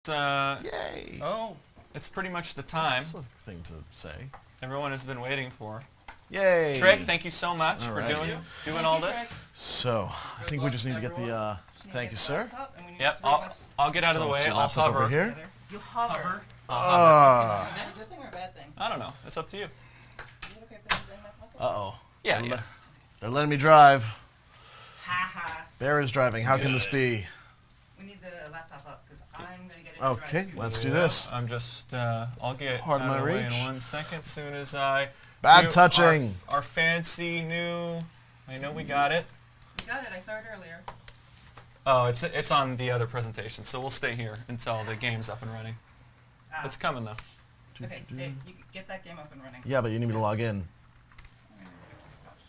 Yay! Oh, It's pretty much the time That's a thing to say. everyone has been waiting for. Yay! Trick, thank you so much for Alrighty. doing all this. So, I think we just need to get the, thank you, sir. Yep, I'll get out of the way. Your I'll laptop over hover. here. You hover. Ah. Is that a good thing or a bad thing? I don't know. It's up to you. Is it okay if this is in my pocket? Uh-oh. Yeah, They're yeah. They're letting me drive. Ha ha. Bear is driving. How can this be? We need the laptop up because I'm going to get it. Okay, let's do this. I'm just, I'll get Pardon out of my the way reach. in 1 second. Soon as I Bad do touching. Our fancy new. I know we got it. You got it. I saw it earlier. Oh, it's on the other presentation, so we'll stay here until the game's up and running. Ah. It's coming though. Okay, hey, you can get that game up and running. Yeah, but you need me to log in.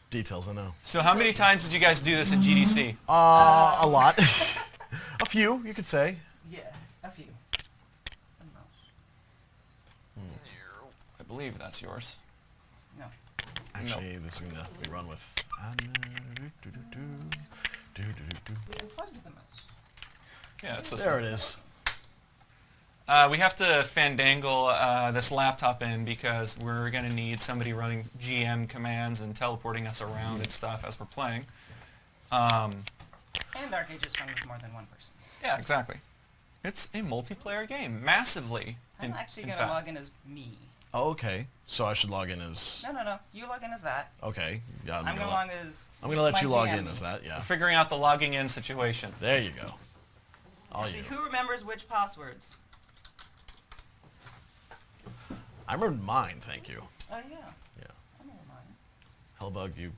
Details, I know. So how many times did you guys do this at GDC? A lot. A few, you could say. Yes, a few. The most. I believe that's yours. No. Actually, this is going to be run with... We unplugged the mouse. Yeah, it's this There one. it is. We have to fandangle this laptop in because we're going to need somebody running GM commands and teleporting us around and stuff as we're playing. And ArcheAge is fun with more than one person. Yeah, exactly. It's a multiplayer game, massively. I'm actually going to log in as me. Oh, okay. So I should log in as... No. You log in as that. Okay. Yeah, I'm going to log as... I'm going to let my you log GM. in as that, yeah. Figuring out the logging in situation. There you go. All See, you. who remembers which passwords? I remember mine, thank you. Oh, yeah. Yeah. I remember mine. Hellbug, you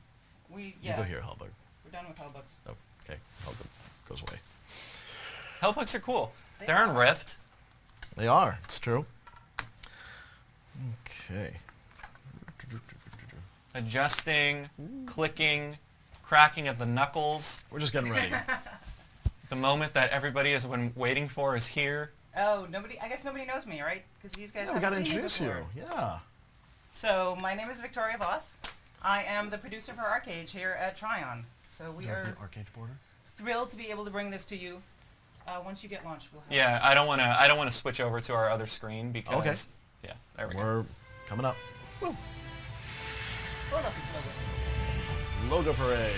Yeah. go here, Hellbug. We're done with Hellbugs. Oh, okay. Hellbug goes away. Hellbugs are cool. They They're in are. Rift. They are. It's true. Okay. Adjusting, clicking, cracking of the knuckles. We're just getting ready. The moment that everybody has been waiting for is here. Oh, I guess nobody knows me, right? Because these guys Yeah, we got to haven't seen me introduce you. before. Yeah. So, my name is Victoria Voss. I am the producer for ArcheAge here at Tryon. So we are ArcheAge border? thrilled to be able to bring this to you. Once you get launched, we'll have Yeah, I don't want to switch over to our other screen because Okay. yeah, there we go. We're coming up. Hold up this logo. Logo parade.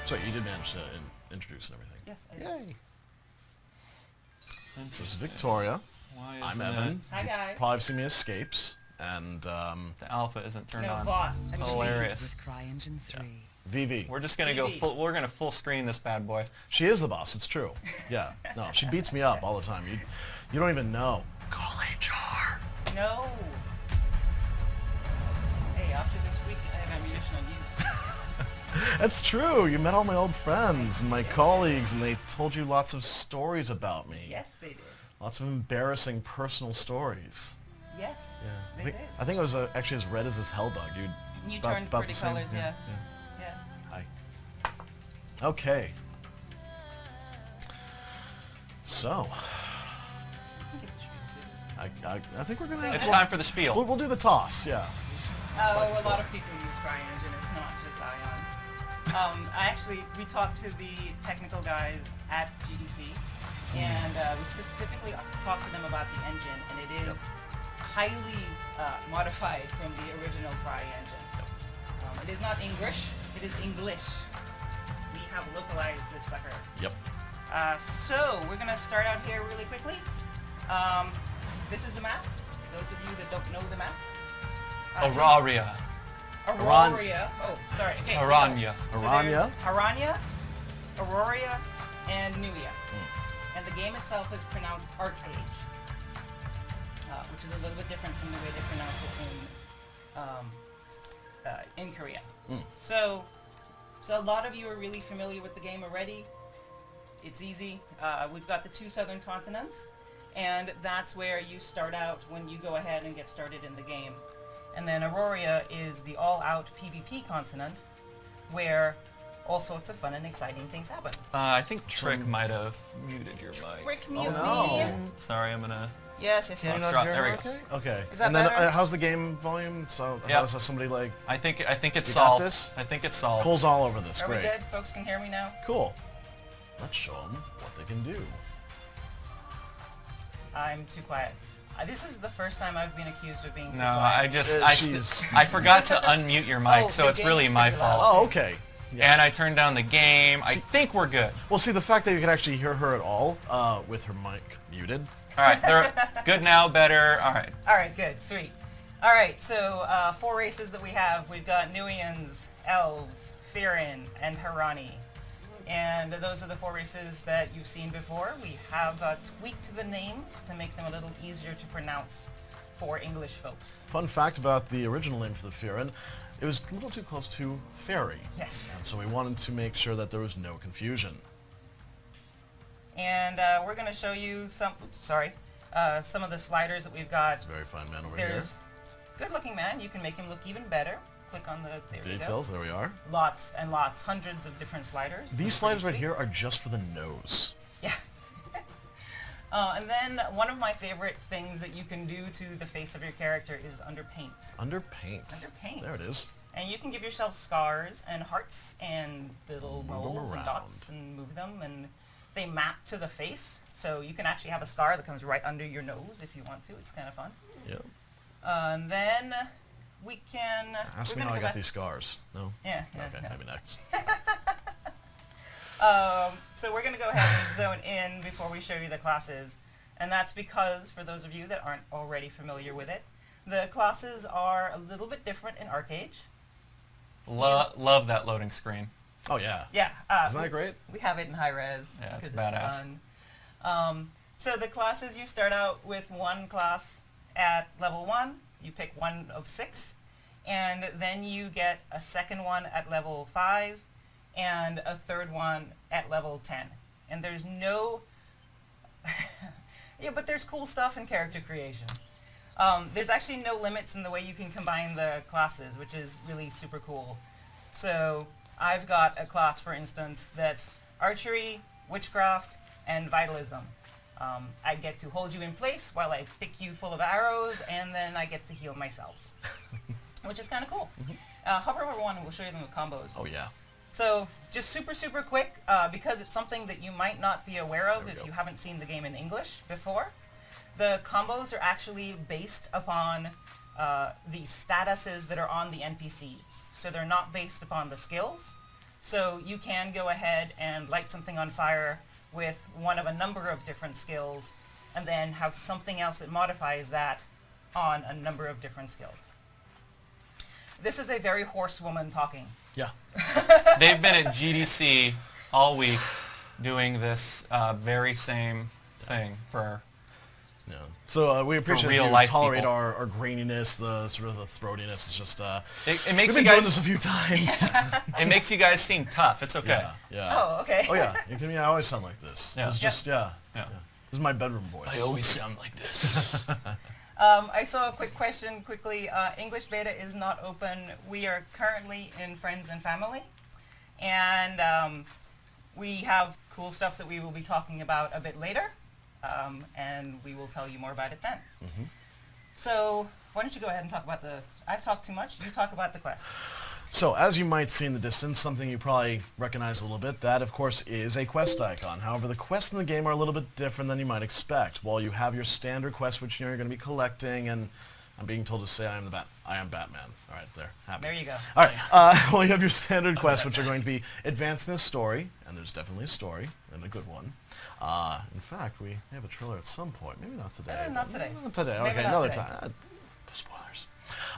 So you did manage to introduce and everything. Yes, I did. Yay. So this is Victoria. Why I'm isn't Evan. Hi, guys. Probably seen me as Scapes. And the alpha isn't turned No, on? Voss. Hilarious. With CryEngine 3. Vivi. We're just gonna go Vivi. full. We're gonna full screen this bad boy. She is the boss, it's true. Yeah. No, she beats me up all the time. You don't even know. Call HR. No. Hey, after this week, I have ammunition on you. That's true. You met all my old friends and my colleagues, and they told you lots of stories about me. Yes, they did. Lots of embarrassing personal stories. Yes, Yeah. they did. I think it was actually as red as this Hellbug. You about- turned about pretty the same, colors, yeah, yes. Yeah. Hi. Okay. So, I think we're gonna. It's time for the spiel. We'll do the toss. Yeah. Oh, a lot of people use CryEngine. It's not just Ion. We talked to the technical guys at GDC, and we specifically talked to them about the engine, and it is highly modified from the original CryEngine. It is not English, it is English. We have localized this sucker. Yep. So, we're going to start out here really quickly. This is the map. Those of you that don't know the map. Auraria. Auraria. Oh, sorry. Okay, Aranya. So Aranya. there's Aranya, Auraria, and Nuia. And the game itself is pronounced ArcheAge, which is a little bit different from the way they pronounce it in Korea. So a lot of you are really familiar with the game already. It's easy. We've got the two southern continents, and that's where you start out when you go ahead and get started in the game. And then Auraria is the all-out PvP continent, where all sorts of fun and exciting things happen. I think Trick might have muted your mic. Rick, mute no. me. Sorry, I'm gonna. Yes. You're Let's not drop- hearing there we me go. okay? Okay. Is that and then better? how's the game volume? So Yep. how's somebody like I think it's You got solved. this? I think it's solved. pulls all over this? Are we Great. good? Folks can hear me now? Cool. let's show them what they can do. I'm too quiet. This is the first time I've been accused of being too No, quiet. I forgot to unmute your mic, Oh, so the it's game's really my pretty loud. fault. Oh, okay. Yeah. And I turned down the game. I think we're good. Well, see, the fact that you can actually hear her at all with her mic muted. All right, they're good now, better. All right. All right, good, sweet. All right, so 4 races that we have. We've got Nuians, Elves, Firin, and Harani. And those are the 4 races that you've seen before. We have tweaked the names to make them a little easier to pronounce for English folks. Fun fact about the original name for the Firin, it was a little too close to fairy. Yes. And so we wanted to make sure that there was no confusion. And we're going to show you some of the sliders that we've got. It's a very fine man over here. There's good-looking man. You can make him look even better. Click on the Details, there we are. Lots and lots, hundreds of different sliders. These That's sliders right pretty here are just for the nose. sweet. Yeah. And then one of my favorite things that you can do to the face of your character is under paint. Under paint. Under paint. There it is. And you can give yourself scars and hearts and little Move 'em moles and around. dots and move them, and they map to the face. So you can actually have a scar that comes right under your nose if you want to. It's kind of fun. Yeah. And then we can... Ask we're me how gonna I go got back- these scars. No? Yeah. Okay, no. maybe next. So we're going to go ahead and zone in before we show you the classes. And that's because, for those of you that aren't already familiar with it, the classes are a little bit different in ArcheAge. Love that loading screen. Oh, yeah. Yeah. Isn't that great? We have it in high res. Yeah, it's 'cause badass. fun. So the classes, you start out with one class at level 1. You pick one of 6. And then you get a second one at level 5 and a third one at level 10. And there's no... yeah, but there's cool stuff in character creation. There's actually no limits in the way you can combine the classes, which is really super cool. So I've got a class, for instance, that's archery, witchcraft, and vitalism. I get to hold you in place while I pick you full of arrows, and then I get to heal myself, which is kind of cool. Hover over one and we'll show you them with combos. Oh, yeah. So just super quick, because it's something that you might not be aware of There we if go. you haven't seen the game in English before. The combos are actually based upon the statuses that are on the NPCs. So they're not based upon the skills. So you can go ahead and light something on fire with one of a number of different skills, and then have something else that modifies that on a number of different skills. This is a very hoarse woman talking. Yeah. They've been at GDC all week doing this very same thing for... Yeah. So we appreciate real you life tolerate people. our graininess, the sort of the throatiness. It's just It makes we've you been doing guys... this a few times. It makes you guys seem tough. It's okay. Yeah. Yeah. Oh, okay. Oh yeah. You can. Yeah. I always sound like this. Yeah. It's just yeah. Yeah. This is my bedroom voice. I always sound like this. I saw a quick question quickly. English beta is not open. We are currently in Friends and Family. And we have cool stuff that we will be talking about a bit later. And we will tell you more about it then. Mm-hmm. So why don't you go ahead and talk about the... I've talked too much. You talk about the quest. So, as you might see in the distance, something you probably recognize a little bit, that of course is a quest icon. However, the quests in the game are a little bit different than you might expect. While you have your standard quests, which you're going to be collecting, and I'm being told to say I am Batman. All right, there. Happy. There you go. All right. Well, you have your standard quests, which are going to be advanced in the story, and there's definitely a story, and a good one. In fact, we have a trailer at some point. Maybe not today. Not today. Not today. Maybe Okay, not another today. time. Spoilers.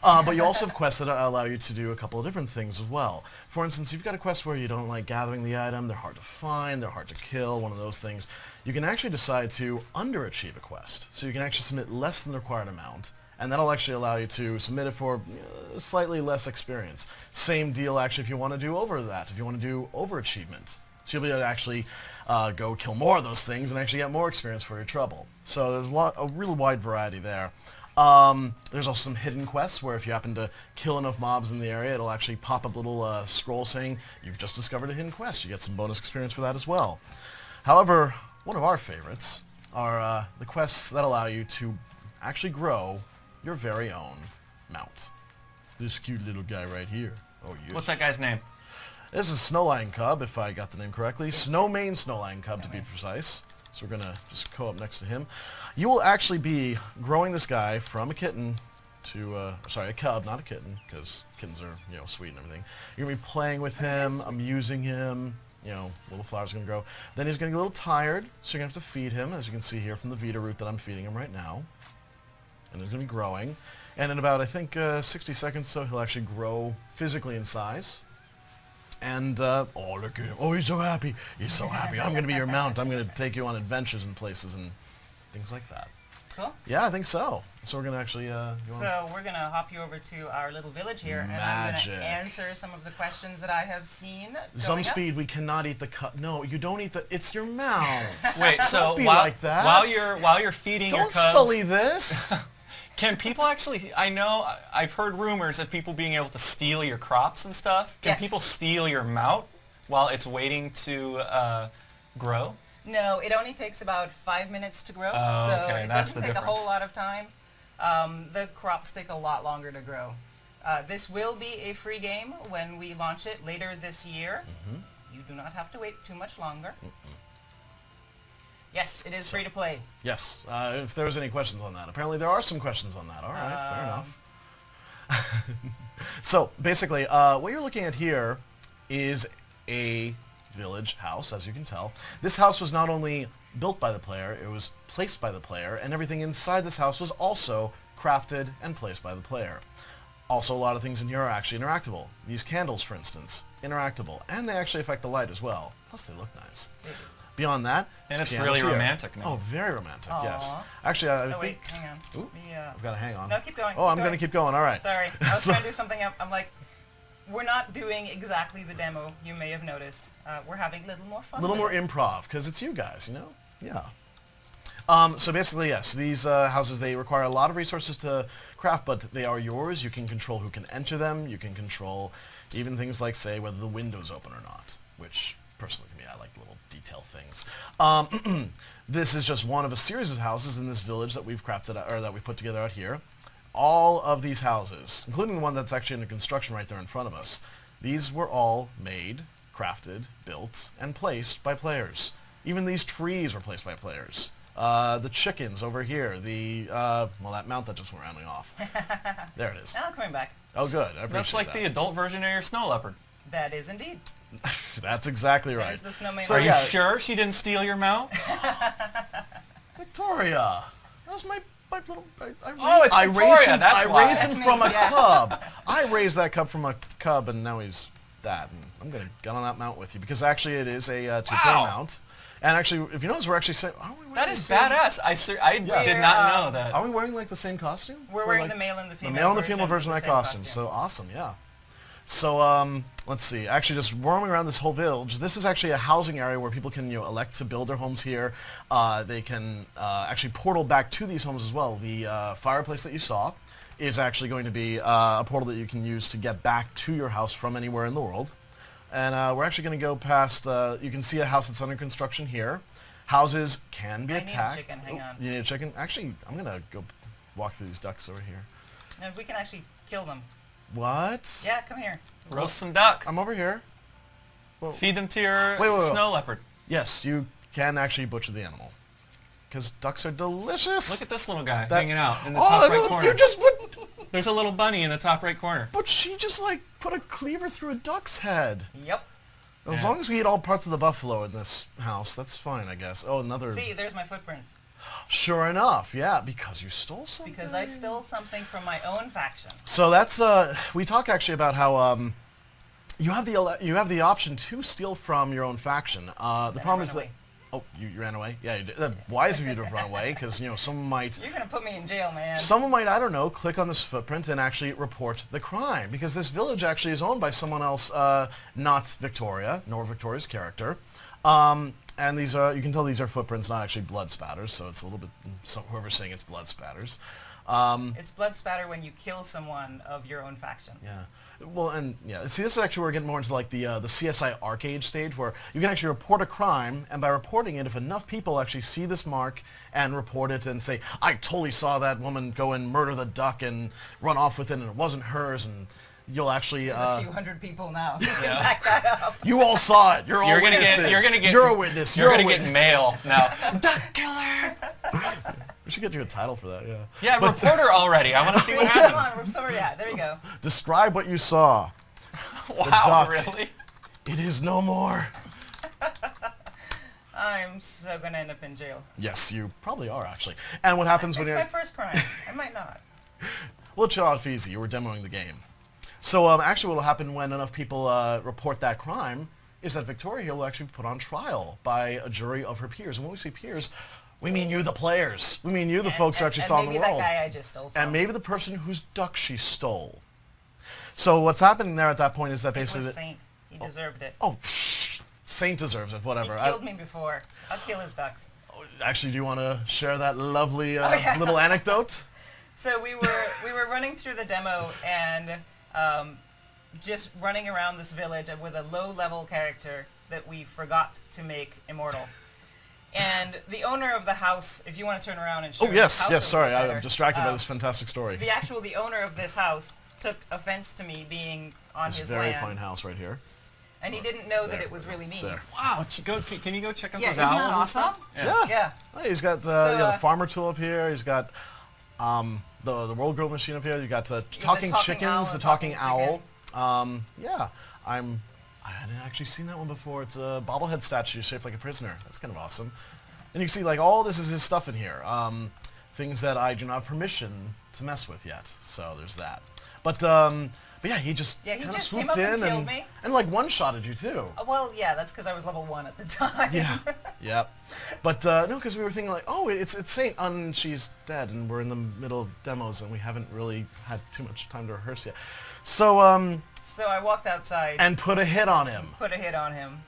But you also have quests that allow you to do a couple of different things as well. For instance, you've got a quest where you don't like gathering the item, they're hard to find, they're hard to kill, one of those things. You can actually decide to underachieve a quest. So you can actually submit less than the required amount, and that'll actually allow you to submit it for slightly less experience. Same deal actually if you want to do over that, if you want to do overachievement. So you'll be able to actually go kill more of those things and actually get more experience for your trouble. So there's a really wide variety there. There's also some hidden quests where if you happen to kill enough mobs in the area, it'll actually pop up a little scroll saying you've just discovered a hidden quest. You get some bonus experience for that as well. However, one of our favorites are the quests that allow you to actually grow your very own mount. This cute little guy right here. Oh, yes. What's that guy's name? This is Snow Lion Cub, if I got the name correctly. Snowmane Snow Lion Cub, to be Snowmane. precise. So we're going to just go up next to him. You will actually be growing this guy from a kitten to, sorry, a cub, not a kitten, because kittens are, you know, sweet and everything. You're going to be playing with him, amusing him, you know, little flowers are going to grow. Then he's going to get a little tired, so you're going to have to feed him, as you can see here from the Vita root that I'm feeding him right now. And he's going to be growing. And in about, I think, 60 seconds so, he'll actually grow physically in size. And, oh, look at him. Oh, he's so happy. He's so happy. I'm going to be your mount. I'm going to take you on adventures and places and things like that. Cool. Yeah, I think so. So we're going to actually, So we're going to hop you over to our little village here, and I'm going Magic. to answer some of the questions that I have seen. Some going up. speed, we cannot eat the cup. No, you don't eat the, it's your mount. Wait, so Don't be while, like that. while you're feeding your Don't cubs, sully this. can people actually? I know I've heard rumors of people being able to steal your crops and stuff. Can Yes. people steal your mount while it's waiting to grow? No, it only takes about 5 minutes to grow, Oh, so okay, it that's doesn't the take a whole difference. lot of time. The crops take a lot longer to grow. This will be a free game when we launch it later this year. You do not have to wait too much longer. Yes, it is free to play. Yes, if there's any questions on that. Apparently there are some questions on that. All right, fair enough. So basically, what you're looking at here is a village house, as you can tell. This house was not only built by the player, it was placed by the player, and everything inside this house was also crafted and placed by the player. Also, a lot of things in here are actually interactable. These candles, for instance, interactable, and they actually affect the light as well. Plus, they look nice. They do. Beyond that, And it's piano's really here. romantic now. Oh, very romantic, yes. Aw. Actually, I Oh, think... wait, hang on. Ooh, Me, I've got to hang on. No, keep going. Oh, I'm going to keep going, all right. Sorry, I was So- trying to do something. I'm like, we're not doing exactly the demo you may have noticed. We're having a little more fun. A little with more it. improv, because it's you guys, you know? Yeah. So basically, yes, these houses, they require a lot of resources to craft, but they are yours. You can control who can enter them. You can control even things like, say, whether the window's open or not, which, personally, to me, I like little detail things. This is just one of a series of houses in this village that we've crafted, or that we put together out here. All of these houses, including the one that's actually under construction right there in front of us, these were all made, crafted, built, and placed by players. Even these trees were placed by players. The chickens over here, well, that mount that just went rounding off. There it is. Now coming back. Oh, good. I appreciate That's like that. the adult version of your snow leopard. That is indeed. That's exactly That right. is the snowman. So, Are yeah. you sure she didn't steal your mount? Victoria, that was my little... Oh, it's Victoria, that's I why. raised him That's from me, a yeah. cub. I raised that cub from a cub, and now he's that. And I'm going to get on that mount with you, because actually it is a two-player Wow. mount. And actually, if you notice, we're actually saying... That is badass. I Yeah. did not know that. Are we wearing like the same costume? We're For, wearing like, the male and the female. the male and the female version of the that same costume. So awesome, yeah. So let's see. Actually, just roaming around this whole village. This is actually a housing area where people can elect to build their homes here. They can actually portal back to these homes as well. The fireplace that you saw is actually going to be a portal that you can use to get back to your house from anywhere in the world. And we're actually going to go past. You can see a house that's under construction here. Houses can be I need a attacked. chicken, hang on. You need a chicken? Actually, I'm going to go walk through these ducks over here. And we can actually kill them. What? Yeah, come here. Roast some duck. I'm over here. Feed them to your Wait. snow leopard. Yes, you can actually butcher the animal. Because ducks are delicious. Look at this little guy That- hanging out in the Oh, top right look, corner. you just put... There's a little bunny in the top right corner. But she just, like, put a cleaver through a duck's head. Yep. As Yeah. long as we eat all parts of the buffalo in this house, that's fine, I guess. Oh, another... See, there's my footprints. Sure enough, yeah, because you stole something. Because I stole something from my own faction. So that's we talk actually about how you have the option to steal from your own faction. The Then I problem ran is that away. you ran away. Yeah, you did. Wise of you to have run away, because someone might You're gonna put me in jail, man. I don't know, click on this footprint and actually report the crime, because this village actually is owned by someone else, not Victoria, nor Victoria's character. And these are, you can tell these are footprints, not actually blood spatters, so it's a little bit, whoever's saying it's blood spatters. It's blood spatter when you kill someone of your own faction. Yeah. Well, and yeah, see, this is actually where we're getting more into like the CSI ArcheAge stage, where you can actually report a crime, and by reporting it, if enough people actually see this mark and report it and say, I totally saw that woman go and murder the duck and run off with it, and it wasn't hers, and you'll actually... There's a few hundred people now who can Yeah. back that up. You all saw it. You're all You're gonna witnesses. get. You're gonna get. You're a witness. You're You're gonna a get witness. mail now. Duck killer. We should get you a title for that, yeah. Yeah, reporter already. I want to see what Come happens. on, we're sorry. Yeah, there you go. Describe what you saw. Wow, duck. really? It is no more. I'm so gonna end up in jail. Yes, you probably are, actually. And what happens when It's you're... my first crime. I might not. Well, chill out, easy. You were demoing the game. So actually what will happen when enough people report that crime is that Victoria here will actually be put on trial by a jury of her peers. And when we say peers, we mean you, the players. We mean you, the folks who actually saw in the maybe world. that guy I just stole from. And maybe the person whose duck she stole. So what's happening there at that point is that It basically... was Saint. He deserved it. Oh, Saint deserves it, whatever. He killed me before. I'll kill his ducks. Actually, do you want to share that lovely yeah. little anecdote? So we were running through the demo and just running around this village with a low-level character that we forgot to make immortal. And the owner of the house, if you want to turn around and show Oh, the yes, house yes, a sorry. little better, I'm distracted by this fantastic story. the owner of this house took offense to me being on This his very land, fine house right here. and he didn't know that There. it was really me. There. Wow. Can you go check out Yeah, those isn't owls that and awesome? stuff? Yeah. Yeah. Oh, he's got the farmer tool up here. He's got the world grow machine up here. You got the talking chickens, owl, the the talking talking owl. Yeah, I hadn't actually seen that one before. It's a bobblehead statue shaped like a prisoner. That's kind of awesome. And you can see like all this is his stuff in here. Things that I do not have permission to mess with yet. So there's that. But yeah, he just Yeah, he kind of just came swooped up in and killed me. and like one-shotted you too. Well, yeah, that's because I was level 1 at the time. Yeah, yep. But no, because we were thinking like, oh, it's Saint, and she's dead, and we're in the middle of demos, and we haven't really had too much time to rehearse yet. So So I walked outside, and put a hit on him. put a hit on him,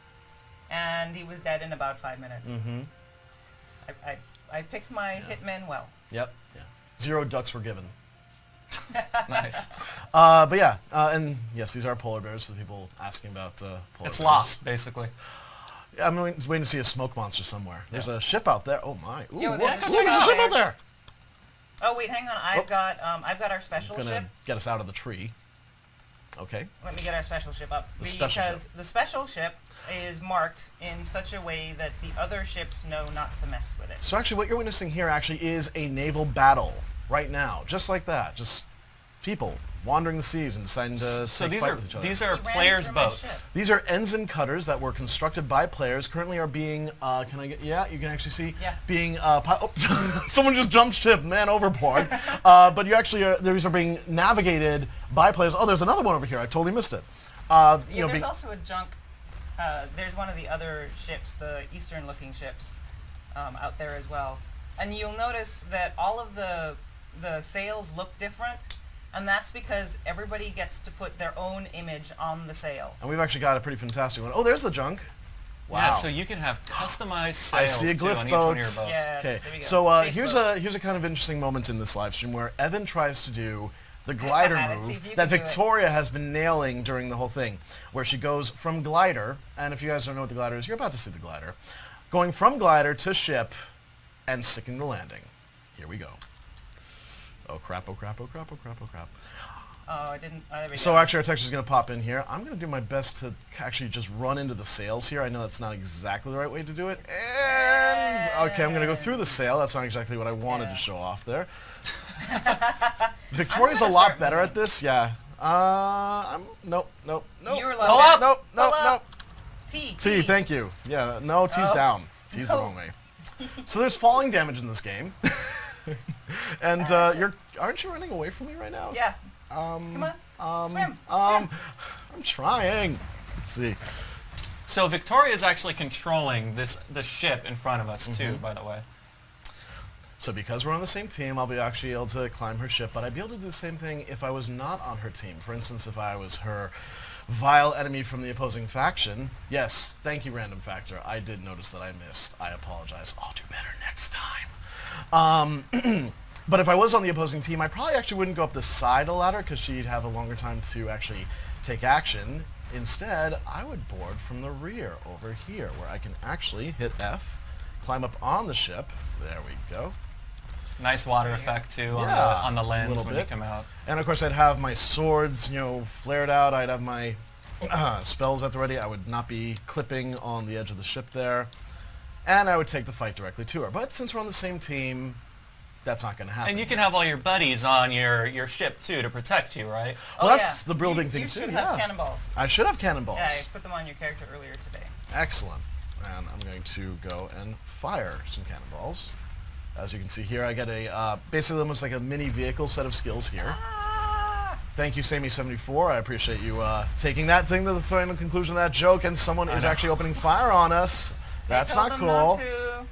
and he was dead in about 5 minutes. Mm-hmm. I picked my hitmen well. Yep. Yeah. 0 ducks were given. Nice. But yeah, and yes, these are polar bears for the people asking about polar It's bears. lost, basically. Yeah, I'm waiting to see a smoke monster somewhere. There's a ship out there. Oh my! Ooh, Yo, what? there's a Ooh, ship there's a out ship out there. there. Oh wait, hang on. I've got our special Gonna ship. get us out of the tree. Okay. Let me get our special ship up. The special because ship. the special ship is marked in such a way that the other ships know not to mess with it. So actually what you're witnessing here actually is a naval battle right now. Just like that. Just people wandering the seas and deciding to So take fight with each other. these are He ran players' through my boats. ship. These are ensign cutters that were constructed by players. Currently are being, can I get, yeah, you can actually see, Yeah. being, oh, someone just jumped ship, man overboard. But you actually, these are being navigated by players. Oh, there's another one over here. I totally missed it. Yeah, You know, there's being- also a junk. There's one of the other ships, the eastern-looking ships, out there as well. And you'll notice that all of the sails look different, and that's because everybody gets to put their own image on the sail. and we've actually got a pretty fantastic one. Oh, there's the junk. Wow. Yeah, so you can have customized sails I see a too glyph on each one of your boat. boats. Yes, Okay, there we go. so Safe here's boat. a kind of interesting moment in this live stream where Evan tries to do the glider Let's see move if you that can do it. Victoria has been nailing during the whole thing, where she goes from glider, and if you guys don't know what the glider is, you're about to see the glider, going from glider to ship and sticking the landing. Here we go. Oh crap, oh crap, oh crap, oh crap, oh crap. Oh, I didn't. Oh, there we So go. actually our text is going to pop in here. I'm going to do my best to actually just run into the sails here. I know that's not exactly the right way to do it. And, okay, I'm going to go through the sail. That's not exactly what I wanted to show off there. Victoria's a gonna lot start better at moving. this, yeah. nope, nope, nope. You were nope, low. Pull up, nope, nope, pull nope. up. T. T, thank you. Yeah, no, T's Oh. down. T's the No. wrong way. So there's falling damage in this game. And aren't you running away from me right now? Yeah. Come on. Swim. I'm trying. Let's see. So Victoria is actually controlling the ship in front of us Mm-hmm. too, by the way. So because we're on the same team, I'll be actually able to climb her ship, but I'd be able to do the same thing if I was not on her team. For instance, if I was her vile enemy from the opposing faction. Yes, thank you, Random Factor. I did notice that I missed. I apologize. I'll do better next time. But if I was on the opposing team, I probably actually wouldn't go up the side of the ladder because she'd have a longer time to actually take action. Instead, I would board from the rear over here where I can actually hit F, climb up on the ship. There we go. Nice water effect too Yeah, on the a lens little when you bit. come out. And of course, I'd have my swords, flared out. I'd have my spells at the ready. I would not be clipping on the edge of the ship there. And I would take the fight directly to her. But since we're on the same team, that's not going to happen. And you can have all your buddies on your ship too to protect you, right? Well, Oh, that's the building thing you too. should Yeah, have cannonballs. I should have cannonballs. Yeah, I put them on your character earlier today. Excellent. And I'm going to go and fire some cannonballs. As you can see here, I get a basically almost like a mini vehicle set of skills here. Ah! Thank you, Sammy74. I appreciate you taking that thing to the final conclusion of that joke, and someone is actually opening fire on us. That's They told not them cool. not to.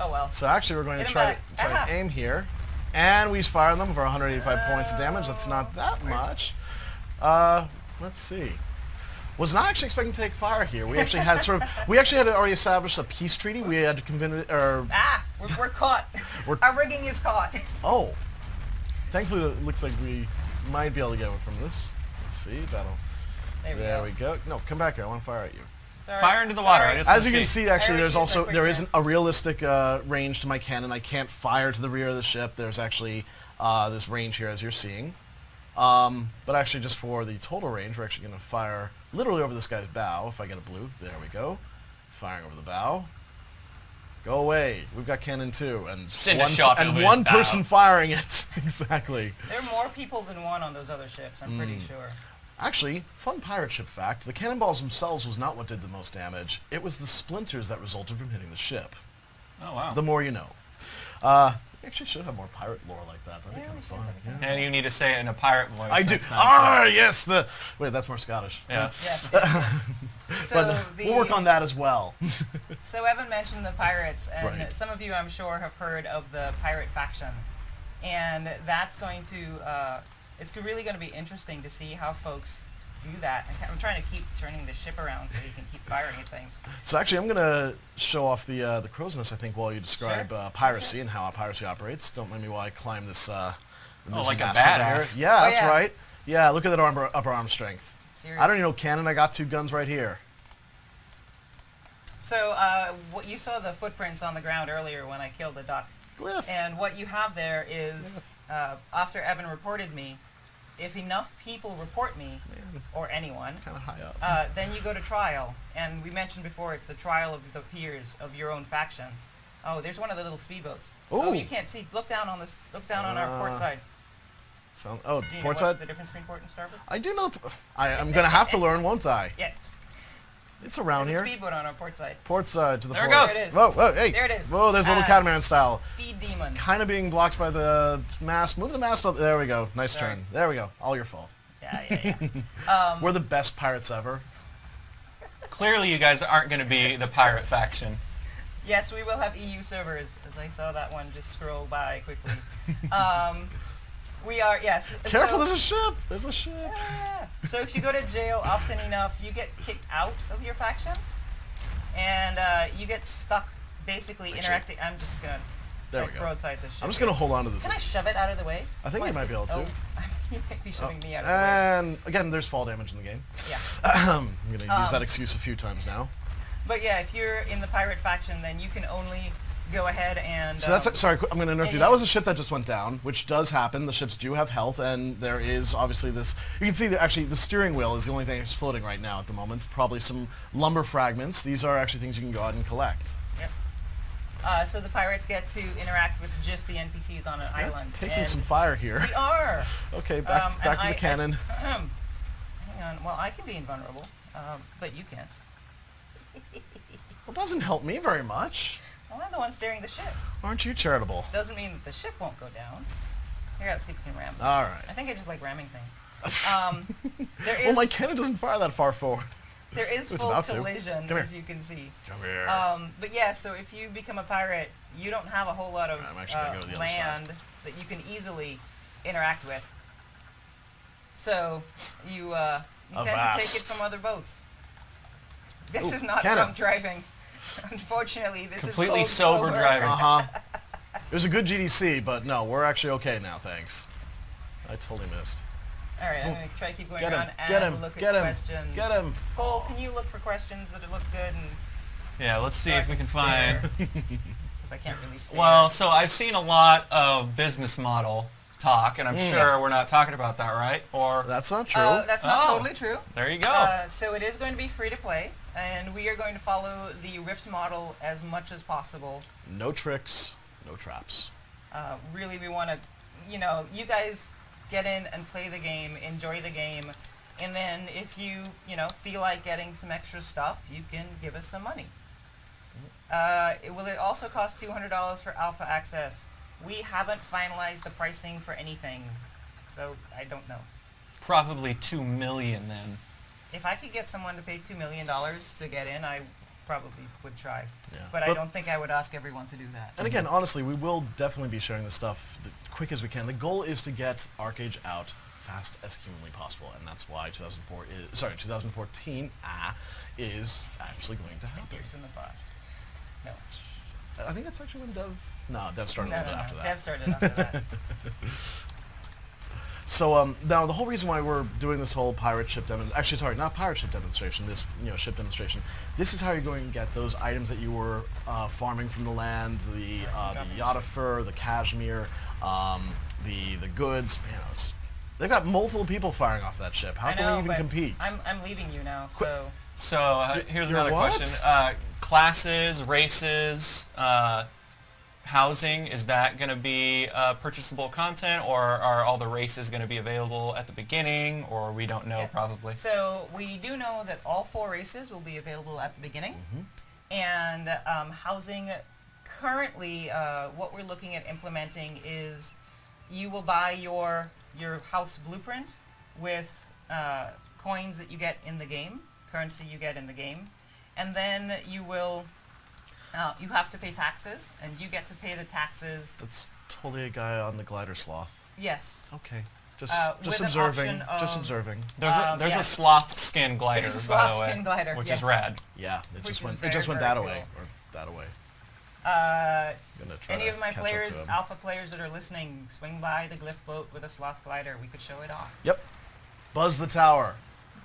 Oh well. So actually, we're going to Hit 'em try back. to Ah! aim here, and we fire them for 185 points of damage. That's not that much. Let's see. Was not actually expecting to take fire here. We actually had already established a peace treaty. We had We're caught. Our rigging is caught. Oh, thankfully it looks like we might be able to get one from this. Let's see, battle. There we go. No, come back here. I want to fire at you. Sorry. Fire into the water. I Sorry. just As you wanna can see, actually, I already used my quick isn't a realistic range to my cannon. I can't fire to the rear of the ship. There's actually this range here, as you're seeing. But actually, just for the total range, we're actually going to fire literally over this guy's bow. If I get a blue, there we go. Firing over the bow. Go away. We've got cannon too, and Send a shot over his one bow. person firing it. Exactly. There are more people than one on those other ships. I'm pretty sure. Actually, fun pirate ship fact, the cannonballs themselves was not what did the most damage. It was the splinters that resulted from hitting the ship. Oh wow. The more you know. We actually should have more pirate lore like that. That'd be kind of fun. Yeah. And you need to say it in a pirate voice. I do. next time. Ah, yes. Wait, that's more Scottish. Yeah. Yes. yes. So But we'll work on that as well. So Evan mentioned the pirates, and Right. some of you, I'm sure, have heard of the pirate faction, and that's going to. It's really going to be interesting to see how folks do that. I'm trying to keep turning the ship around so you can keep firing at things. So actually, I'm going to show off the crow's nest, I think, while you describe Sure. piracy and how piracy operates. Don't mind me while I climb this. like a mast over here. badass. Yeah, Oh, that's yeah. right. Yeah, look at that upper arm strength. Serious. I don't even know cannon. I got 2 guns right here. So what you saw the footprints on the ground earlier when I killed the duck, Glyph. and what you have there is after Evan reported me. If enough people report me, or anyone, Kind of high up. then you go to trial. And we mentioned before, it's a trial of the peers of your own faction. Oh, there's one of the little speedboats. Oh, Ooh. you can't see. Look down on this. Look down on our port side. Oh, Do you know port what side? the difference between port and starboard? I do know. I'm going to have to learn, won't I? Yes. It's around There's a here. speedboat on our port side. Port side to the There it port. goes. There it is. Whoa, whoa, hey. There it is. Whoa, there's a little catamaran style. Speed demon. Kind of being blocked by the mast. Move the mast up. There we go. Nice Sorry. turn. There we go. All your fault. Yeah. We're the best pirates ever. Clearly, you guys aren't going to be the pirate faction. Yes, we will have EU servers, as I saw that one just scroll by quickly. We are, yes. Careful, so, there's a ship. There's a ship. So if you go to jail often enough, you get kicked out of your faction, and you get stuck basically interacting. I'm just gonna There we go. broadside this ship. I'm just going to hold on to this. Can I shove it out of the way? I think Come you on. might be able to. Oh, you might be shoving me out of the And again, there's fall damage in the game. way. Yeah. I'm going to use that excuse a few times now. But yeah, if you're in the pirate faction, then you can only go ahead and. So that's sorry. I'm going to interrupt you. yeah. That was a ship that just went down, which does happen. The ships do have health, and there is obviously this. You can see that actually the steering wheel is the only thing that's floating right now at the moment. Probably some lumber fragments. These are actually things you can go out and collect. Yep. So the pirates get to interact with just the NPCs on an island. Taking and some fire here. We are. Okay, back and to the cannon. Hang on. Well, I can be invulnerable, but you can't. Well, doesn't help me very much. Well, I'm the one steering the ship. Aren't you charitable? Doesn't mean that the ship won't go down. Here, let's see if we can ram. All right. I think I just like ramming things. There is Well, my cannon doesn't fire that far forward. there is It's full about to. collision, Come here. as you can see. Come here. But yeah, so if you become a pirate, you don't have a whole lot of I'm actually gonna go to the other side. land that you can easily interact with. So you tend to take it Avast. from other boats. This Ooh, is not cannon. drunk driving. Unfortunately, this Completely is called sober driving. Uh-huh. It was a good GDC, but no, we're actually okay now, thanks. I totally missed. All right, I'm going to try to keep going Get him, around get and him, look get at him, questions. get him. Cole, can you look for questions that look good? And Yeah, let's see so I if we can find. stare? because I can't really stay. Well, so I've seen a lot of business model talk, and I'm sure we're not talking about that, right? Or That's not true. That's not Oh. totally true. there you go. So it is going to be free to play, and we are going to follow the Rift model as much as possible. No tricks, no traps. Really, we want to, you guys get in and play the game, enjoy the game, and then if you, feel like getting some extra stuff, you can give us some money. Will it also cost $200 for alpha access? We haven't finalized the pricing for anything, so I don't know. Probably 2 million then. If I could get someone to pay $2 million to get in, I probably would try. Yeah. But I don't think I would ask everyone to do that. And again, honestly, we will definitely be sharing this stuff the quick as we can. The goal is to get ArcheAge out fast as humanly possible, and that's why 2014 is actually going to 10 happen. years in the past. No. I think that's actually when Dev started a little bit after that. Dev started after that. So now the whole reason why we're doing this whole pirate ship not pirate ship demonstration, this ship demonstration. This is how you're going to get those items that you were farming from the land, the yachty fur, the cashmere, the goods. Man, they've got multiple people firing off that ship. How I can know, we even but compete? I'm leaving you now, so... So here's You're another what? question. Classes, races, housing, is that going to be purchasable content, or are all the races going to be available at the beginning, or we don't know probably? So we do know that all 4 races will be available at the beginning. And housing, currently what we're looking at implementing is you will buy your house blueprint with coins that you get in the game, currency you get in the game, and then you will you have to pay taxes, and you get to pay the taxes. That's totally a guy on the glider sloth. Yes. Okay, just with an observing, option just of- observing. There's a yes. sloth skin glider, There's a by sloth the way, skin glider, which yes. is rad. Yeah, it Which just is went. very, It just went very that away, cool. or that away. Uh, Gonna try any to of my catch up players, to him. alpha players that are listening, swing by the glyph boat with a sloth glider. We could show it off. Yep. Buzz the tower.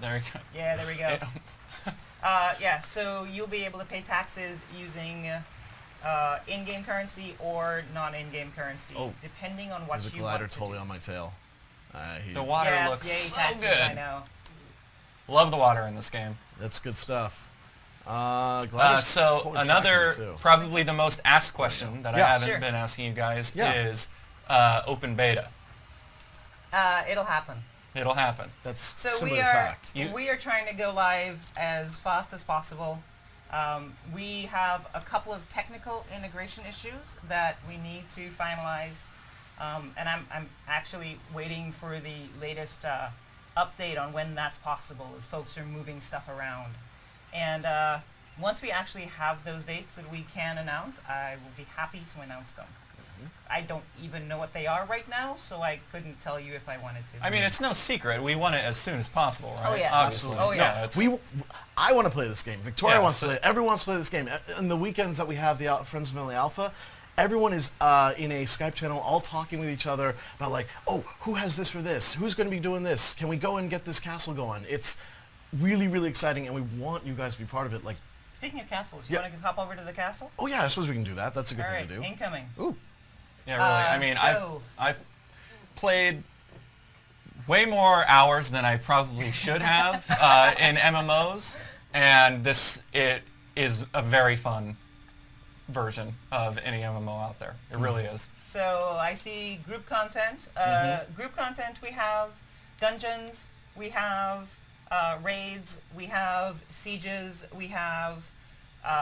There you go. Yeah, there we go. Yeah. Yeah, so you'll be able to pay taxes using in-game currency or non-in-game currency, Oh, depending on what There's a you glider want to totally do. on my tail. The water Yes, looks yay, so taxes, good. I know. Love the water in this game. That's good stuff. Glider's So totally another, tracking me, too. probably the most asked question that I Yeah. haven't Sure. been asking you guys Yeah. is open beta. It'll happen. It'll happen. That's So simply we a are fact. we are trying to go live as fast as possible. We have a couple of technical integration issues that we need to finalize, and I'm actually waiting for the latest update on when that's possible, as folks are moving stuff around. And once we actually have those dates that we can announce, I will be happy to announce them. I don't even know what they are right now, so I couldn't tell you if I wanted to. I mean, it's no secret. We want it as soon as possible, right? Oh, yeah. Obviously. Oh, yeah. No, it's, I want to play this game. Victoria Yeah, wants so- to play it. Everyone wants to play this game. On the weekends that we have the Friends of Family Alpha, everyone is in a Skype channel all talking with each other about like, oh, who has this for this? Who's going to be doing this? Can we go and get this castle going? It's really, really exciting, and we want you guys to be part of it. Like, Speaking of castles, you Yeah. want to hop over to the castle? oh yeah, I suppose we can do that. That's a good All thing right, to do. incoming. Ooh. yeah, really. I mean, so- I've played way more hours than I probably should have in MMOs, and it is a very fun version of any MMO out there. It really is. So I see group content. Group content, we have dungeons, we have raids, we have sieges, we have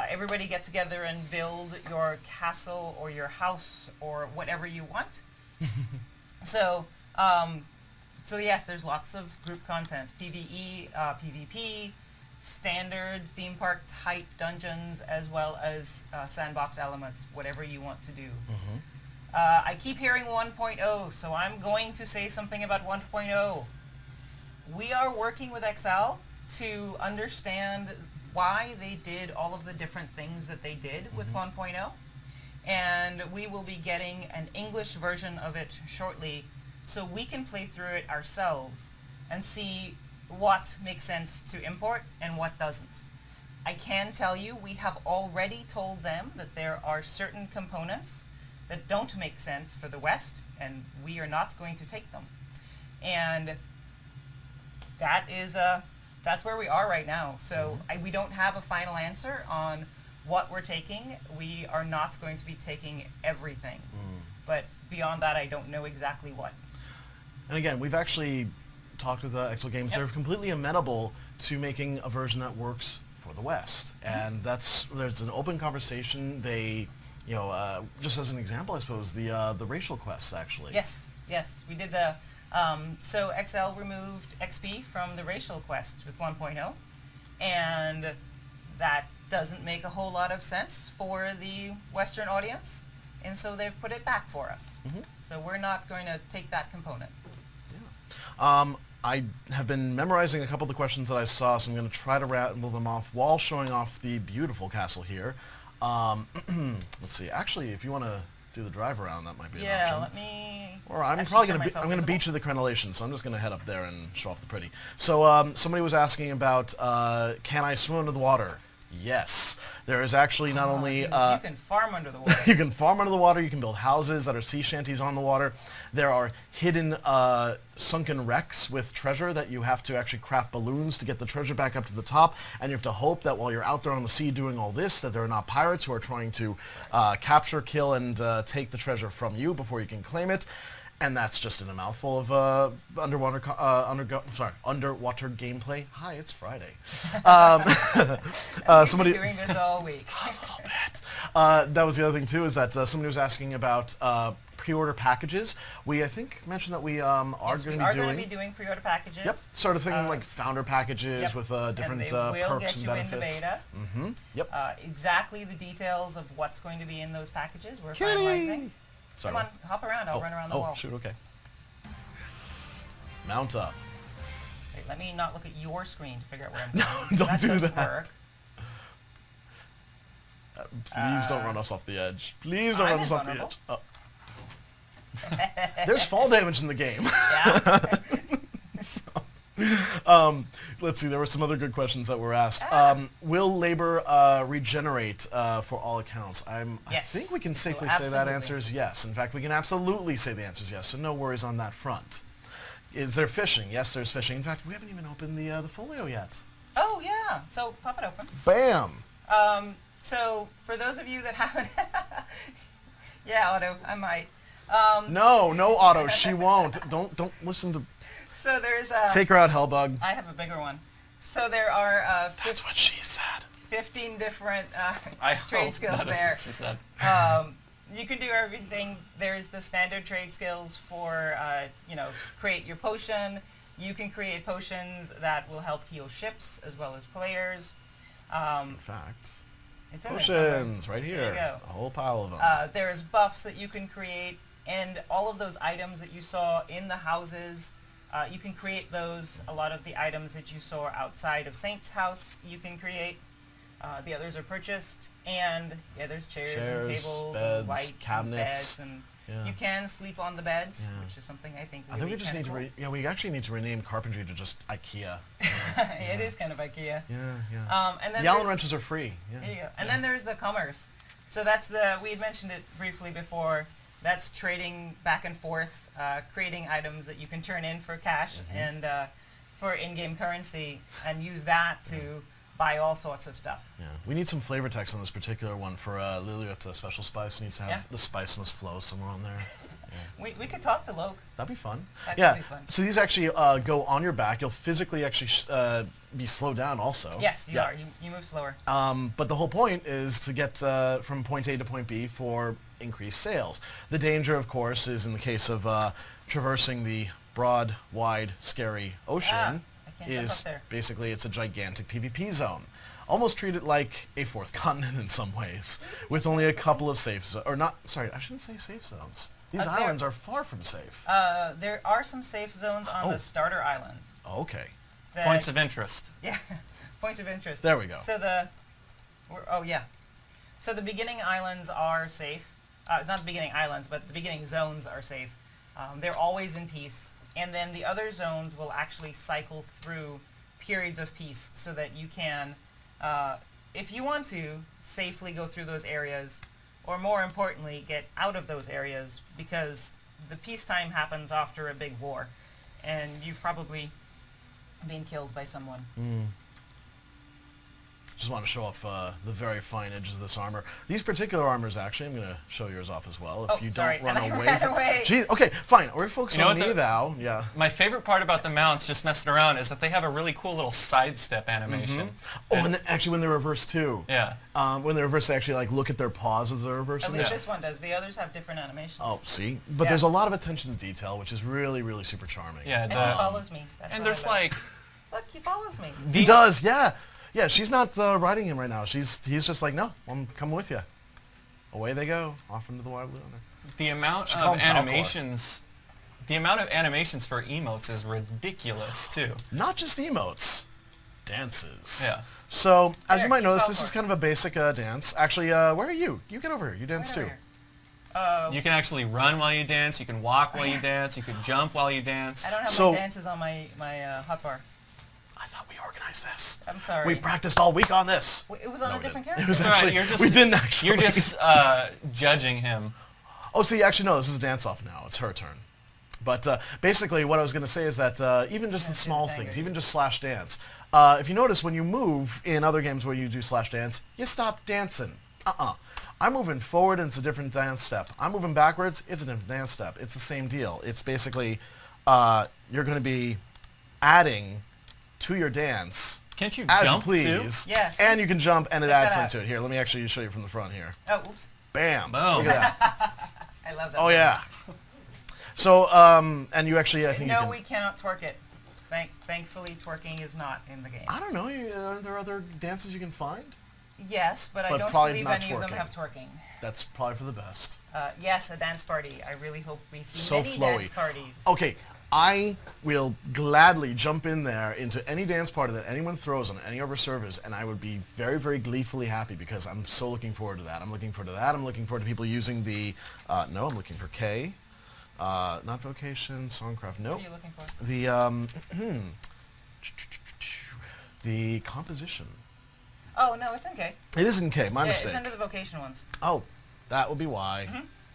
everybody get together and build your castle or your house or whatever you want. So yes, there's lots of group content. PvE, PvP, standard theme park type dungeons, as well as sandbox elements, whatever you want to do. I keep hearing 1.0, so I'm going to say something about 1.0. We are working with Excel to understand why they did all of the different things that they did with 1.0, and we will be getting an English version of it shortly, so we can play through it ourselves and see what makes sense to import and what doesn't. I can tell you we have already told them that there are certain components that don't make sense for the West, and we are not going to take them. And that is that's where we are right now. So we don't have a final answer on what we're taking. We are not going to be taking everything. But beyond that, I don't know exactly what. And again, we've actually talked with Excel Games. Yep. They're completely amenable to making a version that works for the West. And there's an open conversation. They, just as an example, I suppose, the racial quests, actually. Yes, we did the. So XL removed XP from the racial quest with 1.0, and that doesn't make a whole lot of sense for the Western audience, and so they've put it back for us. So we're not going to take that component. I have been memorizing a couple of the questions that I saw, so I'm going to try to rattle them off while showing off the beautiful castle here. Let's see. Actually, if you want to do the drive around, that might be an option. Yeah, let me. Or I'm actually probably turn going to myself I'm going to visible. beat you to the crenellations, so I'm just going to head up there and show off the pretty. So somebody was asking about can I swim under the water? Yes. There is actually not only you can farm under the water. you can farm under the water. You can build houses that are sea shanties on the water. There are hidden sunken wrecks with treasure that you have to actually craft balloons to get the treasure back up to the top. And you have to hope that while you're out there on the sea doing all this, that there are not pirates who are trying to capture, kill, and take the treasure from you before you can claim it. And that's just in a mouthful of underwater gameplay. Hi, it's Friday. We've Somebody been doing this all week. that was the other thing too, is that somebody was asking about pre-order packages. I think mentioned that we are Yes, going we to are be going doing. to be doing pre-order packages. Yep, sort of thing like founder packages Yep. with different and they will perks get and you benefits. into beta. Yep. Exactly the details of what's going to be in those packages we're Kitty! finalizing. Sorry. Come on, hop around. I'll run around the wall. Oh, shoot, okay. Mount up. Wait, let me not look at your screen to figure out where I'm going. don't that do doesn't that. work. Please don't run us off the edge. Please don't I'm run us off the invulnerable. edge. There's fall damage in the game. Yeah. Let's see, there were some other good questions that were asked. Will labor regenerate for all accounts? I Yes. think we can safely Well, say that absolutely. answer is yes. In fact, we can absolutely say the answer is yes, so no worries on that front. Is there fishing? Yes, there's fishing. In fact, we haven't even opened the folio yet. Oh, yeah. So pop it open. Bam! So for those of you that haven't... yeah, Otto, I might. No, Otto, she won't. Don't listen to... So there's... Take her out, Hellbug. I have a bigger one. So there are That's what she said. 15 different I trade hope skills that is there. what she said. You can do everything. There's the standard trade skills for, create your potion. You can create potions that will help heal ships as well as players. In fact, It's in there somewhere. potions, right here. There you go. A whole pile of them. There's buffs that you can create, and all of those items that you saw in the houses, you can create those. A lot of the items that you saw outside of Saint's house, you can create. The others are purchased, and there's chairs and tables beds, and lights cabinets. and beds, Yeah. and you can sleep on the beds, Yeah. which is something I think I think we just need to we actually need to rename carpentry to just IKEA. It is kind of IKEA. Yeah. And then The Allen there's- wrenches are free. Yeah. There you go. And then there's the commerce. So that's we had mentioned it briefly before. That's trading back and forth, creating items that you can turn in for cash and for in-game currency, and use that to buy all sorts of stuff. Yeah. We need some flavor text on this particular one for Liliot Special Spice. Needs to have the spice must flow somewhere on there. Yeah. We could talk to Loke. That'd be fun. That yeah. could be fun. So these actually go on your back. You'll physically actually be slowed down also. Yes, you are. You move slower. But the whole point is to get from point A to point B for increased sales. The danger, of course, is in the case of traversing the broad, wide, scary ocean, I can't jump is up there. basically it's a gigantic PvP zone. Almost treat it like a fourth continent in some ways, with only a couple of safe zones. Or not, sorry, I shouldn't say safe zones. These There- islands are far from safe. There are some safe zones on the starter island. Okay. that- Points of interest. Yeah, points of interest. There we go. So So the beginning islands are safe. Not the beginning islands, but the beginning zones are safe. They're always in peace. And then the other zones will actually cycle through periods of peace so that you can if you want to safely go through those areas, or more importantly, get out of those areas, because the peacetime happens after a big war, and you've probably been killed by someone. Just want to show off the very fine edges of this armor. These particular armors, actually, I'm going to show yours off as well. If Oh, you sorry, don't run and I away. ran away. Gee, okay, fine. We're focusing You know on what me the- now. Yeah. My favorite part about the mounts, just messing around, is that they have a really cool little sidestep animation. Oh, and actually, when they're reversed too. Yeah. When they're reversed, they actually like look at their paws as they're reversed. At least this one does. The others have different animations. Oh, see, but Yeah. there's a lot of attention to detail, which is really, really super charming. Yeah. And he The, follows me. That's and what there's I love. like Look, he follows me. He does, yeah. Yeah, she's not riding him right now. He's just like, no, I'm coming with you. Away they go, off into the wild lunar. the amount Should call of him Falcor. animations. The amount of animations for emotes is ridiculous too. Not just emotes, dances. Yeah. So, as Here, you might he's notice, this Falcor. is kind of a basic dance. Actually, where are you? You get over here. You dance Right too. over here. You can actually run while you dance. You can walk while you dance. You can jump while you dance. I don't have So- my dances on my hotbar. I thought we organized this. I'm sorry. We practiced all week on this. It was on No, a we different didn't. character. It was It's all right, actually, you're just- we didn't actually. You're just judging him. Oh, see, actually, no, this is a dance-off now. It's her turn. But basically, what I was going to say is that even just the That's small it, things, Tango. even just slash dance, if you notice when you move in other games where you do slash dance, you stop dancing. I'm moving forward and it's a different dance step. I'm moving backwards, it's a different dance step. It's the same deal. It's basically you're going to be adding to your dance Can't you as you jump please. too? Yes. And you can jump and it Check adds that something to it. Here, let me actually show you from the front here. Oh, oops. Bam. Boom. Look at that. I love that. Oh, one. yeah. So, and you actually, I think you No, can... we cannot twerk it. Thankfully, twerking is not in the game. I don't know. Are there other dances you can find? Yes, but I But don't probably believe not any of them twerking. have twerking. That's probably for the best. Yes, a dance party. I really hope we see So many flowy. dance parties. Okay, I will gladly jump in there into any dance party that anyone throws on any of our servers, and I would be very, very gleefully happy because I'm so looking forward to that. I'm looking forward to that. I'm looking forward to people using the... no, I'm looking for K. Not vocation, songcraft. What Nope. are you looking for? The, the composition. Oh, no, it's in K. It is in K, my Yeah, mistake. it's under the vocation ones. Oh, that would be why.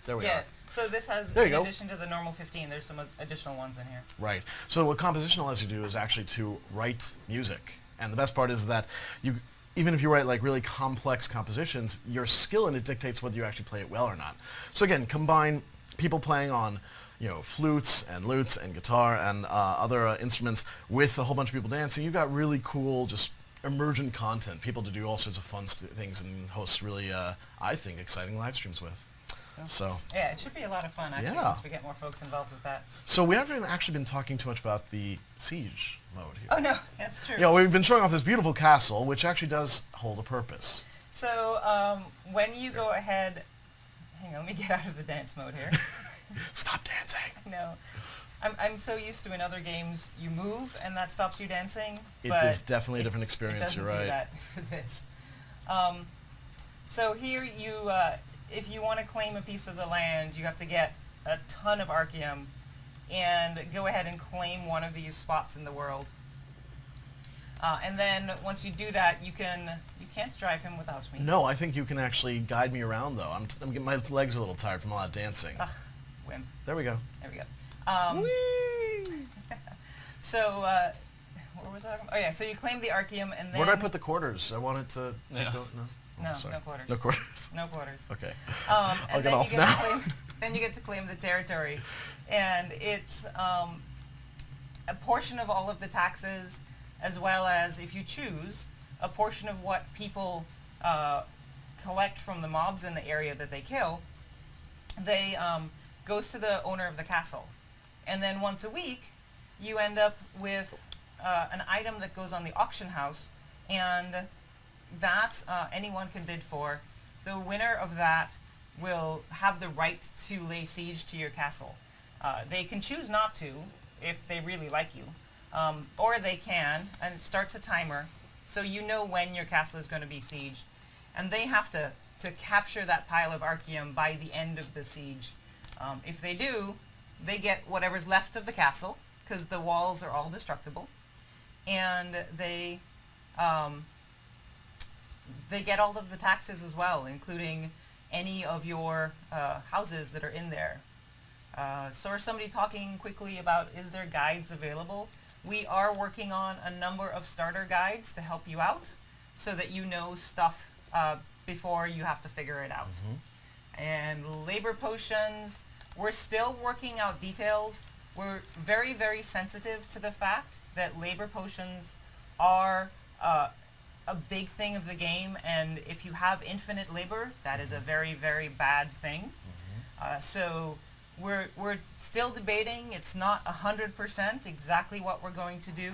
There we Yeah. are. So this has, There you in go. addition to the normal 15, there's some additional ones in here. Right. So what composition allows you to do is actually to write music. And the best part is that you, even if you write like really complex compositions, your skill in it dictates whether you actually play it well or not. So again, combine people playing on, you know, flutes and lutes and guitar and other instruments with a whole bunch of people dancing. You've got really cool, just emergent content, people to do all sorts of fun things and host really, I think, exciting live streams with. So, Yeah, it should be a lot of fun, actually, Yeah. once we get more folks involved with that. so we haven't actually been talking too much about the siege mode here. Oh, no, that's true. You know, we've been showing off this beautiful castle, which actually does hold a purpose. So when you go ahead, hang on, let me get out of the dance mode here. Stop dancing. No, I'm so used to in other games you move and that stops you dancing. It but is definitely a different it experience. doesn't You're do right. that for this. So here you, if you want to claim a piece of the land, you have to get a ton of Archeum and go ahead and claim one of these spots in the world. And then once you do that, you can't drive him without me. No, I think you can actually guide me around though. I'm getting my legs are a little tired from a lot of dancing. Ugh, wimp. There we go. There we go. Whee! So, where was I? Oh yeah, so you claim the Archeum and then... Where do I put the quarters? I wanted to. Yeah. No. Oh, No, sorry. no quarters. No quarters. No quarters. Okay. And I'll get then off you get now. To claim, then you get to claim the territory, and it's a portion of all of the taxes, as well as, if you choose, a portion of what people collect from the mobs in the area that they kill. They goes to the owner of the castle, and then once a week, you end up with an item that goes on the auction house, and that anyone can bid for. The winner of that will have the right to lay siege to your castle. They can choose not to if they really like you, or they can, and it starts a timer, so you know when your castle is going to be sieged, and they have to capture that pile of Archeum by the end of the siege. If they do, they get whatever's left of the castle, because the walls are all destructible, and they they get all of the taxes as well, including any of your houses that are in there. So is somebody talking quickly about, is there guides available? We are working on a number of starter guides to help you out so that you know stuff before you have to figure it out. And labor potions, we're still working out details. We're very, very sensitive to the fact that labor potions are a big thing of the game, and if you have infinite labor, that is a very, very bad thing. So we're still debating. It's not 100% exactly what we're going to do.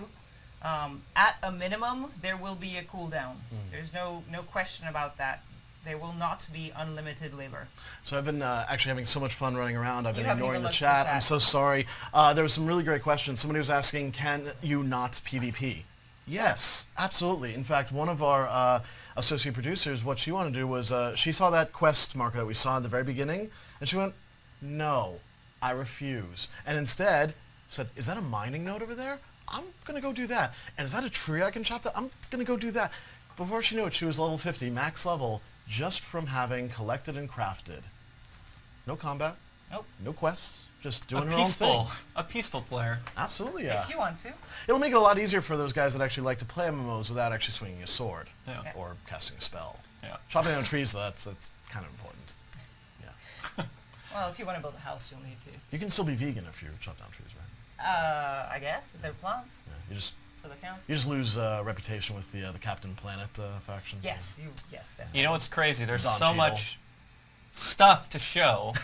At a minimum, there will be a cooldown. There's no question about that. There will not be unlimited labor. So I've been actually having so much fun running around. I've been haven't ignoring even the looked at the chat. I'm chat. so sorry. There was some really great questions. Somebody was asking, can you not PvP? Yes, absolutely. In fact, one of our associate producers, what she wanted to do was, she saw that quest marker that we saw at the very beginning, and she went, no, I refuse. And instead said, is that a mining node over there? I'm going to go do that. And is that a tree I can chop that? I'm going to go do that. Before she knew it, she was level 50, max level, just from having collected and crafted. No combat. Nope. No quests. Just doing A her own peaceful, thing. a peaceful player. Absolutely, yeah. If you want to. It'll make it a lot easier for those guys that actually like to play MMOs without actually swinging a sword. Yeah. Yeah. Or casting a spell. Yeah. Chopping down trees, though, that's kind of important. Yeah. Well, if you want to build a house, you'll need to. You can still be vegan if you chop down trees, right? I guess, if they're plants, Yeah. so that counts. You just lose reputation with the Captain Planet faction. Yes, definitely. You know what's crazy? There's Don so Cheadle. much stuff to show.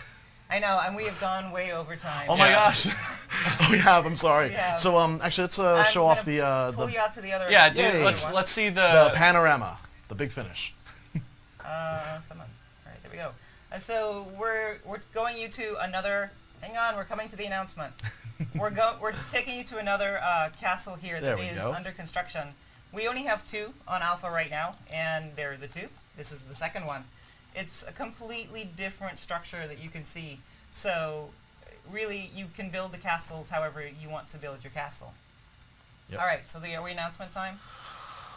I know, and we have gone way over time. Oh my Yeah. gosh! We have. I'm sorry. We have. So actually, let's I'm show off gonna the pull you out to the other. Yeah, dude. Yay. Let's see the panorama, the big finish. Someone. All right, there we go. So we're going you to another. Hang on, we're coming to the announcement. We're taking you to another castle here There that we is go. under construction. We only have 2 on alpha right now, and they're the 2. This is the second one. It's a completely different structure that you can see. So really, you can build the castles however you want to build your castle. Yep. All right, so are we announcement time?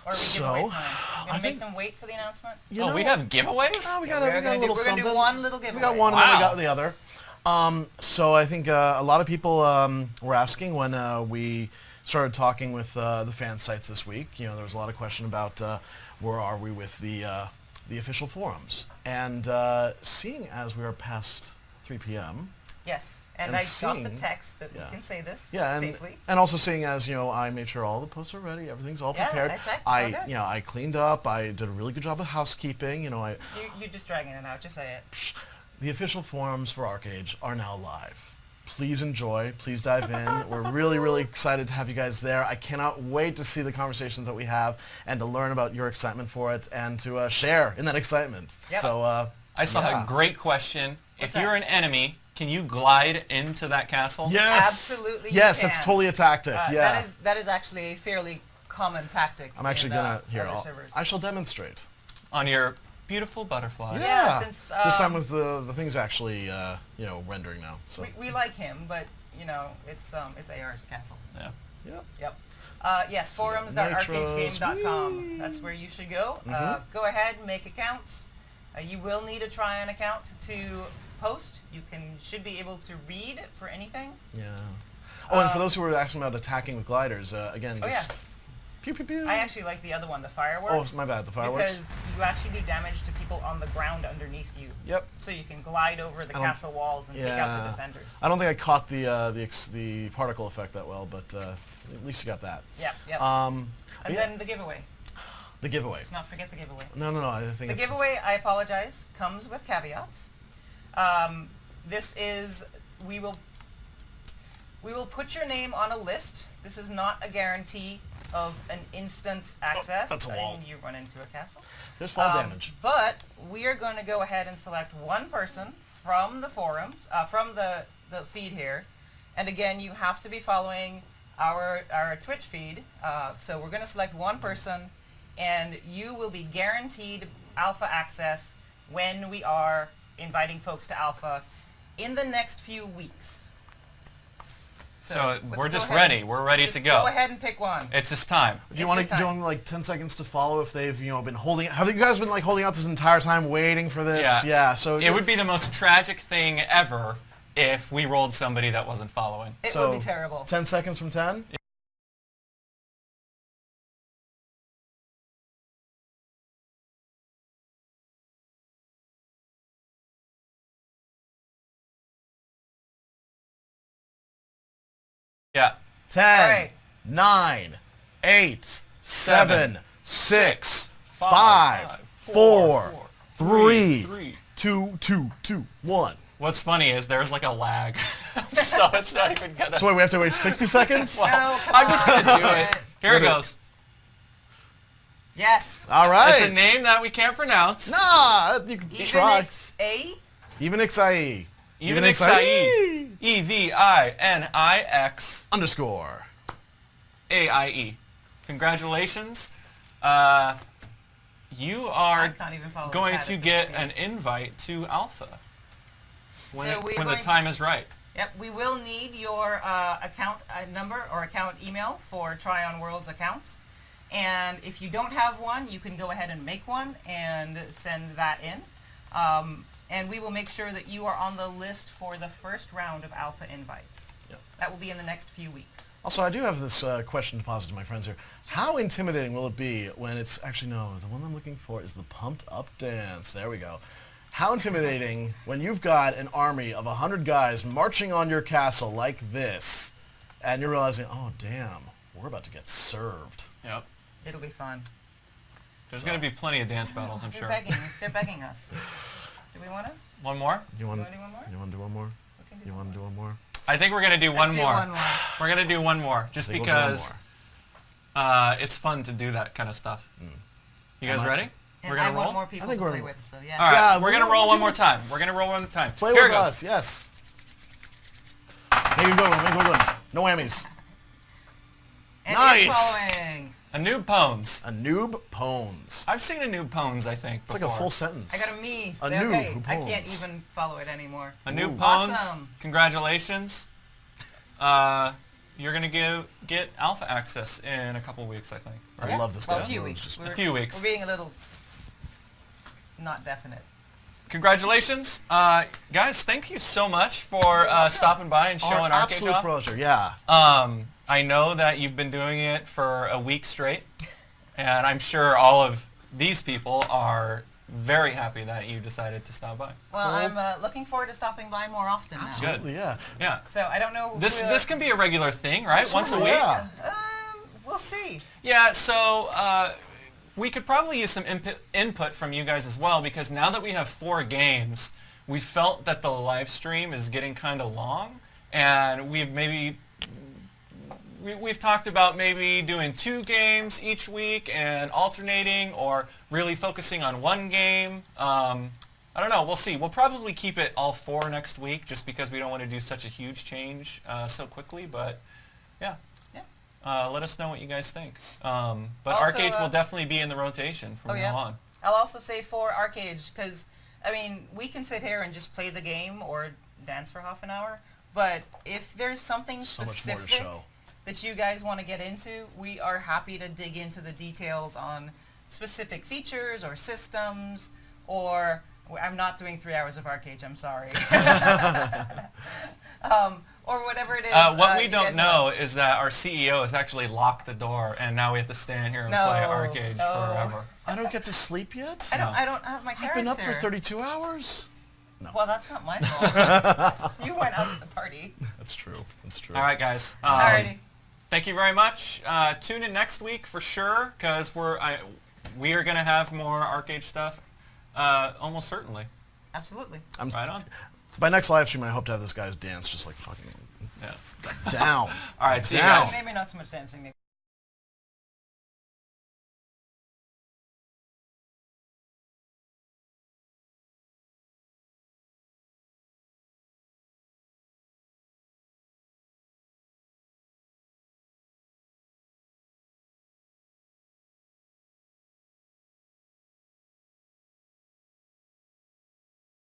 Or are we So, giveaway time? You I gonna make think- them wait for the announcement? You Oh, know, we have giveaways? Oh, we Yeah, got a we're gonna little do something. one little giveaway. We got one, and then we Wow. got the other. So I think a lot of people were asking when we started talking with the fan sites this week. You know, there was a lot of question about where are we with the official forums, and seeing as we are past 3 p.m. Yes, and And I got the seeing- text that yeah. we can say this Yeah, safely. and also seeing as I made sure all the posts are ready, everything's all Yeah, prepared. I checked, it's all good. I cleaned up. I did a really good job of housekeeping. You're just dragging it out. Just say it. The official forums for ArcheAge are now live. Please enjoy. Please dive in. We're really, really excited to have you guys there. I cannot wait to see the conversations that we have and to learn about your excitement for it and to share in that excitement. Yep. So I saw yeah. a great question. What's If you're that? an enemy, can you glide into that castle? Yes. Absolutely you Yes, that's can. totally a tactic. Yeah. That is actually a fairly common tactic. I'm actually in, gonna here. other servers. I shall demonstrate. On your beautiful butterfly. Yeah, since, this time with the things actually rendering now. So we like him, but it's AR as a castle. Yeah. yeah. Yep. Yes, So we got forums.archeagegame.com. nitros. That's where you should go. Mhm. Go ahead, make accounts. You will need a try-on account to post. You should be able to read for anything. Yeah. Oh, and for those who were asking about attacking with gliders, again, Oh, just pew pew pew. I actually like the other one, the fireworks. Oh, my bad. The fireworks. Because you actually do damage to people on the ground underneath you. Yep. So you can glide over the I don't- castle walls and take out the defenders. I don't think I caught the particle effect that well, but at least you got that. Yep, yep. But and yeah, then the giveaway. the giveaway. Let's not forget the giveaway. No. I think The it's giveaway, I apologize, comes with caveats. We will put your name on a list. This is not a guarantee of an instant access. that's a wall. And you run into a castle. There's fall damage. But we are going to go ahead and select one person from the forums, from the feed here. And again, you have to be following our Twitch feed. So we're going to select one person, and you will be guaranteed alpha access when we are inviting folks to alpha in the next few weeks. So let's we're go just ahead ready. and- We're ready just to go. Go ahead and pick one. It's just time. Do you It's want just to do time. like 10 seconds to follow if they've been holding? Have you guys been like holding out this entire time waiting for this? Yeah. So It would be the most tragic thing ever if we rolled somebody that wasn't following. It so would be terrible. 10 seconds from 10. Yeah. 10, All right. 9, 8, 7, 6, 5, five, 4, 3, three. 2, 1. What's funny is there's like a lag, so it's not even gonna. So wait, we have to wait 60 seconds? No, come I'm just gonna do on. it. Here it goes. Yes. All right. It's a name that we can't pronounce. Nah, you can try. Evenix-A? Evenix-IE. Evenix-IE. EVINIX Underscore. AIE. Congratulations. You I are can't even follow going chat to at this get point. an invite to Alpha when, So we're when the going to- time is right. Yep, we will need your account number or account email for Try on Worlds accounts. And if you don't have one, you can go ahead and make one and send that in. And we will make sure that you are on the list for the first round of Alpha invites. Yep. That will be in the next few weeks. Also, I do have this question to posit to my friends here. How intimidating will it be when it's actually, no, the one I'm looking for is the pumped up dance. There we go. How intimidating when you've got an army of 100 guys marching on your castle like this, and you're realizing, oh, damn, we're about to get served. Yep. It'll be fun. There's going to be plenty of dance battles, I'm They're sure. begging. They're begging us. Do we want to? One more? You want You wanna do one more? You want to do one more? We can do You one want to do one more? I think we're going to do one Let's do more. one more. We're going to do one more, just I think we'll do one because more. it's fun to do that kind of stuff. You guys Am I- ready? And We're I going to want roll? more people think to we're play in- with, so yeah. All right, Yeah, we're going to we'll- roll one more time. We're going to roll one more time. Play Here with it goes. us, yes. Make it go, make it go. No whammies. And Nice. it's following. A noob pons. A noob pones. I've seen a noob pons, I think, It's like before. a full sentence. I got a me. A Okay, noob who I can't pawns. even follow it anymore. A noob Ooh. pons. Awesome. Congratulations. You're going to get alpha access in a couple weeks, I think. I love this Well, guy. a few weeks. A few weeks. We're being a little not definite. Congratulations. Guys, thank you so much for stopping by and showing ArcheAge absolute off. pleasure, yeah. I know that you've been doing it for a week straight, and I'm sure all of these people are very happy that you decided to stop by. Well, I'm looking forward to stopping by more often now. Good. Absolutely, yeah. Yeah. So I don't know. This can be a regular thing, right? Once a Absolutely, week? yeah. We'll see. Yeah, so we could probably use some input from you guys as well, because now that we have 4 games, we felt that the live stream is getting kind of long, and we've talked about maybe doing 2 games each week and alternating, or really focusing on 1 game. I don't know. We'll see. We'll probably keep it all 4 next week, just because we don't want to do such a huge change so quickly. But yeah. Let us know what you guys think. But Also, ArcheAge will definitely be in the rotation from now on. I'll also say for ArcheAge, because, I mean, we can sit here and just play the game or dance for half an hour, but if there's something So much more to specific show. that you guys want to get into, we are happy to dig into the details on specific features or systems, or I'm not doing 3 hours of ArcheAge, I'm sorry. Or whatever it is. What we you don't guys know want. is that our CEO has actually locked the door, and now we have to stand here and No, play ArcheAge no. forever. I don't get to sleep yet? I don't have my I've character. been up for 32 hours? No. Well, that's not my fault. You went out to the party. That's true. That's true. All right, guys. Alrighty. Thank you very much. Tune in next week for sure, because we are going to have more ArcheAge stuff, almost certainly. Absolutely. Right on. By next live stream, I hope to have this guy's dance just like fucking Yeah. down. All right, see you Down. guys. Maybe not so much dancing.